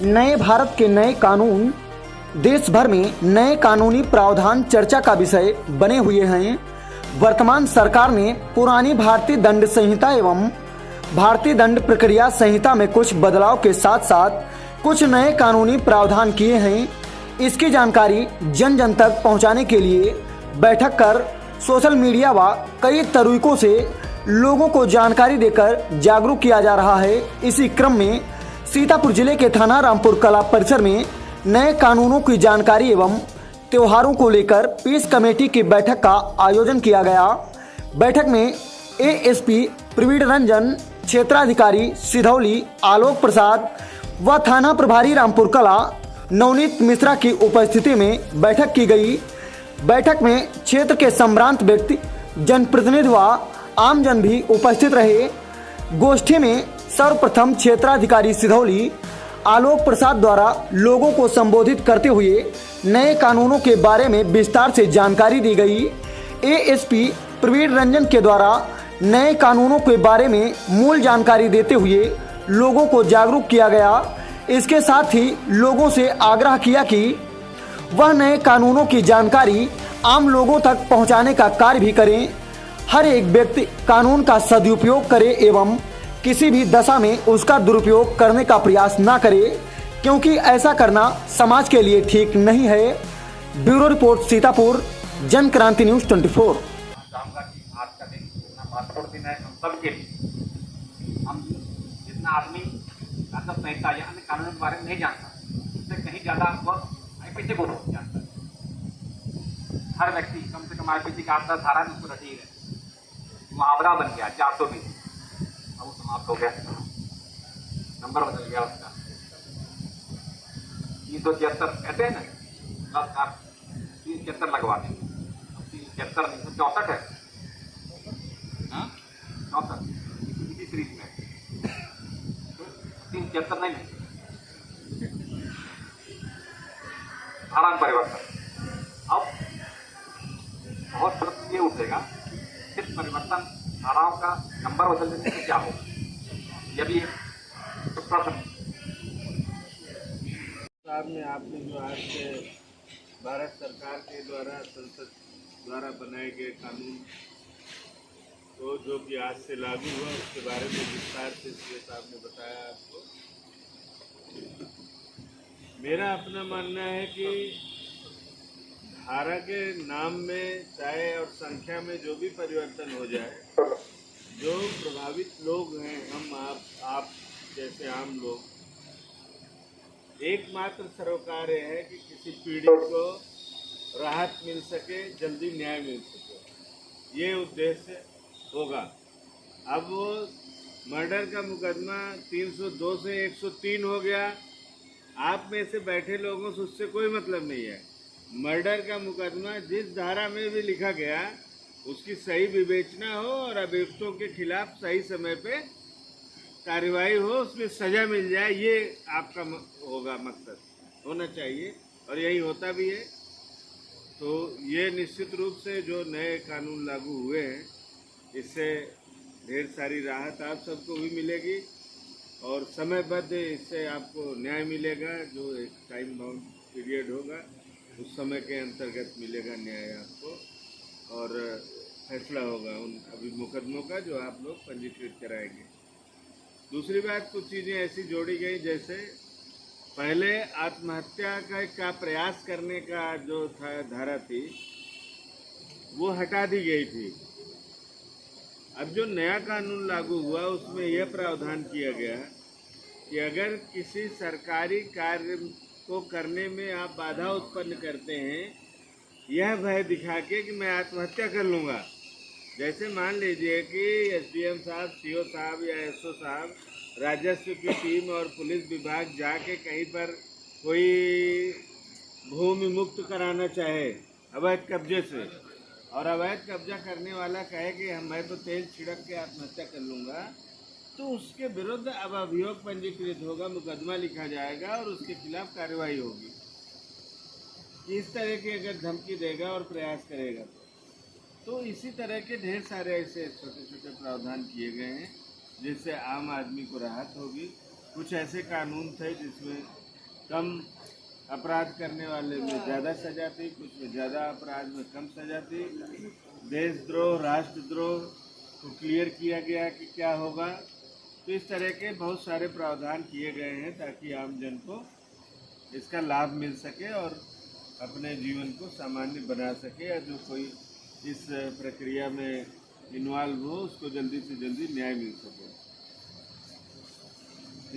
नए भारत के नए कानून। देश भर में नए कानूनी प्रावधान चर्चा का विषय बने हुए हैं। वर्तमान सरकार ने पुरानी भारतीय दंड संहिता एवं भारतीय दंड प्रक्रिया संहिता में कुछ बदलाव के साथ साथ कुछ नए कानूनी प्रावधान किए हैं। इसकी जानकारी जन जन तक पहुंचाने के लिए बैठक कर सोशल मीडिया व कई तरीकों से लोगों को जानकारी देकर जागरूक किया जा रहा है। इसी क्रम में सीतापुर जिले के थाना रामपुर कला परिसर में नए कानूनों की जानकारी एवं त्योहारों को लेकर पीस कमेटी की बैठक का आयोजन किया गया। बैठक में एएसपी प्रवीण रंजन, क्षेत्राधिकारी सिधौली आलोक प्रसाद व थाना प्रभारी रामपुर कला नवनीत मिश्रा की उपस्थिति में बैठक की गई। बैठक में क्षेत्र के संभ्रांत व्यक्ति, जनप्रतिनिधि व आमजन भी उपस्थित रहे। गोष्ठी में सर्वप्रथम क्षेत्राधिकारी सिधौली आलोक प्रसाद द्वारा लोगों को संबोधित करते हुए नए कानूनों के बारे में विस्तार से जानकारी दी गई। एएसपी प्रवीण रंजन के द्वारा नए कानूनों के बारे में मूल जानकारी देते हुए लोगों को जागरूक किया गया। इसके साथ ही लोगों से आग्रह किया कि वह नए कानूनों की जानकारी आम लोगों तक पहुंचाने का कार्य भी करें। हर एक व्यक्ति कानून का सदुपयोग करे एवं किसी भी दशा में उसका दुरुपयोग करने का प्रयास ना करे, क्योंकि ऐसा करना समाज के लिए ठीक नहीं है। Bureau report Sitapur, Jan Kranti news 24। आज का दिन इतना महत्वपूर्ण दिन है हम सब के लिए। हम जितना आदमी दंड संहिता या अन्य कानूनों के बारे में नहीं जानता, उससे कहीं ज्यादा वह आईपीसी को जानता है। हर व्यक्ति कम से कम आईपीसी का आता धारा में उसको रटी है। मुहावरा बन गया 420, अब वो समाप्त हो गया, नंबर बदल गया उसका। 373 कहते हैं ना, बस आप 373 लगवा देंगे। 373 नहीं, 64 है, 64 इसी सीरीज में 373 नहीं, धारा परिवर्तन। अब बहुत प्रश्न ये उठेगा, इस परिवर्तन धाराओं का नंबर बदलने से क्या होगा? यह भी एक प्रश्न। साहब ने आपने जो आज से भारत सरकार के द्वारा संसद द्वारा बनाए गए कानून तो जो कि आज से लागू हुआ, उसके बारे में विस्तार से सीए साहब ने बताया आपको। मेरा अपना मानना है कि धारा के नाम में चाहे और संख्या में जो भी परिवर्तन हो जाए, जो प्रभावित लोग हैं, हम आप जैसे आम लोग, एकमात्र सरोकार है कि किसी पीड़ित को राहत मिल सके, जल्दी न्याय मिल सके, ये उद्देश्य होगा। अब वो मर्डर का मुकदमा 302 से 103 हो गया, आप में से बैठे लोगों से उससे कोई मतलब नहीं है। मर्डर का मुकदमा जिस धारा में भी लिखा गया, उसकी सही विवेचना हो और अभियुक्तों के खिलाफ सही समय पे कार्रवाई हो, उसमें सजा मिल जाए, ये आपका होगा, मकसद होना चाहिए और यही होता भी है। तो ये निश्चित रूप से जो नए कानून लागू हुए हैं, इससे ढेर सारी राहत आप सबको भी मिलेगी और समयबद्ध इससे आपको न्याय मिलेगा। जो एक टाइम बाउंड पीरियड होगा, उस समय के अंतर्गत मिलेगा न्याय आपको और फैसला होगा उन अभी मुकदमों का जो आप लोग पंजीकृत कराएंगे। दूसरी बात, कुछ चीज़ें ऐसी जोड़ी गई, जैसे पहले आत्महत्या का प्रयास करने का जो था धारा थी, वो हटा दी गई थी। अब जो नया कानून लागू हुआ, उसमें यह प्रावधान किया गया कि अगर किसी सरकारी कार्य को करने में आप बाधा उत्पन्न करते हैं, यह भय दिखा के कि मैं आत्महत्या कर लूँगा, जैसे मान लीजिए कि एसडीएम साहब, सीओ साहब या एसओ साहब राजस्व की टीम और पुलिस विभाग जाके कहीं पर कोई भूमि मुक्त कराना चाहे अवैध कब्जे से, और अवैध कब्जा करने वाला कहे कि मैं तो तेल छिड़क के आत्महत्या कर लूँगा, तो उसके विरुद्ध अब अभियोग पंजीकृत होगा, मुकदमा लिखा जाएगा और उसके खिलाफ कार्रवाई होगी। इस तरह की अगर धमकी देगा और प्रयास करेगा तो इसी तरह के ढेर सारे ऐसे छोटे छोटे प्रावधान किए गए हैं जिससे आम आदमी को राहत होगी। कुछ ऐसे कानून थे जिसमें कम अपराध करने वाले में ज़्यादा सजा थी, कुछ में ज़्यादा अपराध में कम सजा थी। देशद्रोह, राष्ट्रद्रोह को क्लियर किया गया कि क्या होगा। तो इस तरह के बहुत सारे प्रावधान किए गए हैं ताकि आम जन को इसका लाभ मिल सके और अपने जीवन को सामान्य बना सके, या जो कोई इस प्रक्रिया में इन्वॉल्व हो उसको जल्दी से जल्दी न्याय मिल सके।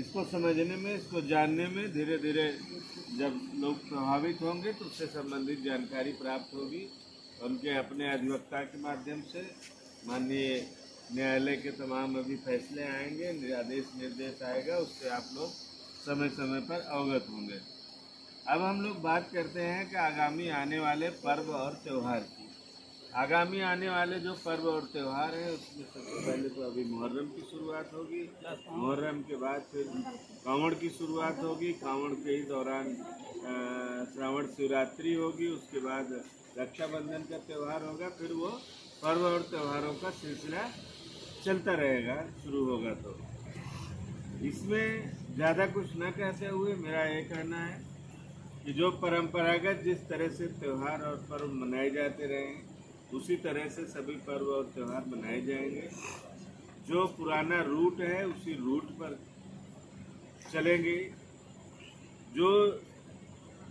इसको समझने में, इसको जानने में धीरे धीरे जब लोग प्रभावित होंगे तो उससे संबंधित जानकारी प्राप्त होगी। उनके अपने अधिवक्ता के माध्यम से माननीय न्यायालय के तमाम अभी फैसले आएंगे, आदेश निर्देश आएगा, उससे आप लोग समय समय पर अवगत होंगे। अब हम लोग बात करते हैं कि आगामी आने वाले पर्व और त्यौहार की। आगामी आने वाले जो पर्व और त्यौहार हैं उसमें सबसे पहले तो अभी मुहर्रम की शुरुआत होगी। मुहर्रम के बाद फिर कांवड़ की शुरुआत होगी। कांवड़ के ही दौरान श्रावण शिवरात्रि होगी। उसके बाद रक्षाबंधन का त्यौहार होगा। फिर वो पर्व और त्योहारों का सिलसिला चलता रहेगा, शुरू होगा। तो इसमें ज़्यादा कुछ न कहते हुए मेरा ये कहना है कि जो परंपरागत जिस तरह से त्यौहार और पर्व मनाए जाते रहे उसी तरह से सभी पर्व और त्यौहार मनाए जाएंगे। जो पुराना रूट है उसी रूट पर चलेंगे। जो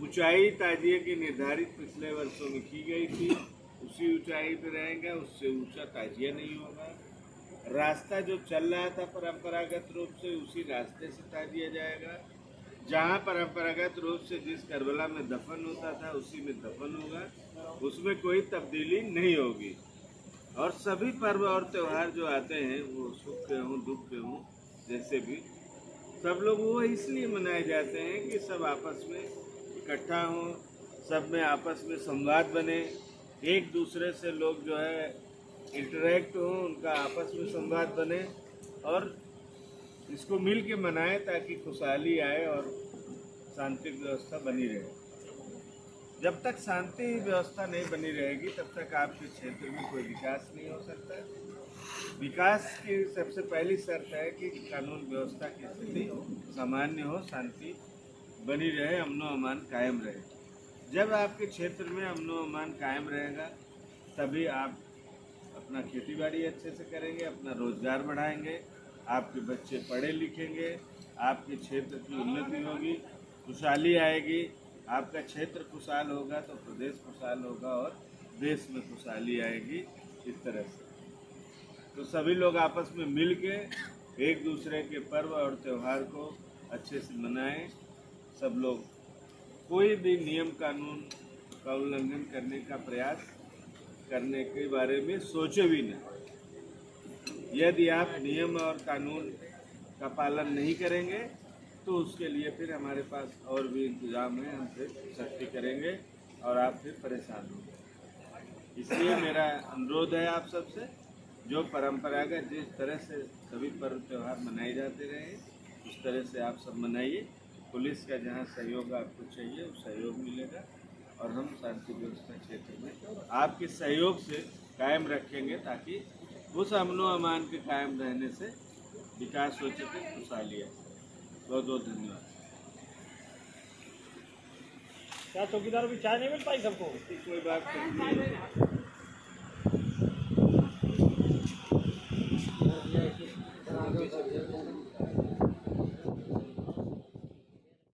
ऊंचाई ताजिए की निर्धारित पिछले वर्षों में की गई थी उसी ऊंचाई पर रहेंगे, उससे ऊंचा ताजिया नहीं होगा। रास्ता जो चल रहा था परंपरागत रूप से उसी रास्ते से ताजिया जाएगा। जहाँ परंपरागत रूप से जिस करबला में दफन होता था उसी में दफन होगा, उसमें कोई तब्दीली नहीं होगी। और सभी पर्व और त्यौहार जो आते हैं वो सुख के हों दुख के हों, जैसे भी सब लोग वो इसलिए मनाए जाते हैं कि सब आपस में इकट्ठा हों, सब में आपस में संवाद बने, एक दूसरे से लोग जो है इंटरेक्ट हों, उनका आपस में संवाद बने और इसको मिल के मनाएं ताकि खुशहाली आए और शांति व्यवस्था बनी रहे। जब तक शांति व्यवस्था नहीं बनी रहेगी तब तक आपके क्षेत्र में कोई विकास नहीं हो सकता। विकास की सबसे पहली शर्त है कि कानून व्यवस्था की स्थिति सामान्य हो, शांति बनी रहे, अमनो अमान कायम रहे। जब आपके क्षेत्र में अमनो अमान कायम रहेगा तभी आप अपना खेती बाड़ी अच्छे से करेंगे, अपना रोजगार बढ़ाएंगे, आपके बच्चे पढ़े लिखेंगे, आपके क्षेत्र की उन्नति होगी, खुशहाली आएगी। आपका क्षेत्र खुशहाल होगा तो प्रदेश खुशहाल होगा और देश में खुशहाली आएगी। इस तरह से तो सभी लोग आपस में मिल के एक दूसरे के पर्व और त्यौहार को अच्छे से मनाएं। सब लोग कोई भी नियम कानून का उल्लंघन करने का प्रयास करने के बारे में सोचे भी नहीं। यदि आप नियम और कानून का पालन नहीं करेंगे तो उसके लिए फिर हमारे पास और भी इंतजाम है, हम फिर सख्ती करेंगे और आप फिर परेशान होंगे। इसलिए मेरा अनुरोध है आप सबसे, जो परंपरागत जिस तरह से सभी पर्व त्यौहार मनाए जाते रहे उस तरह से आप सब मनाइए। पुलिस का जहाँ सहयोग आपको चाहिए वो सहयोग मिलेगा और हम शांति व्यवस्था क्षेत्र में आपके सहयोग से कायम रखेंगे ताकि उस अमनो अमान के कायम रहने से विकास हो सके, खुशहाली है। बहुत बहुत धन्यवाद। क्या चौकीदार भी चाय नहीं मिल पाई सबको? कोई बात नहीं।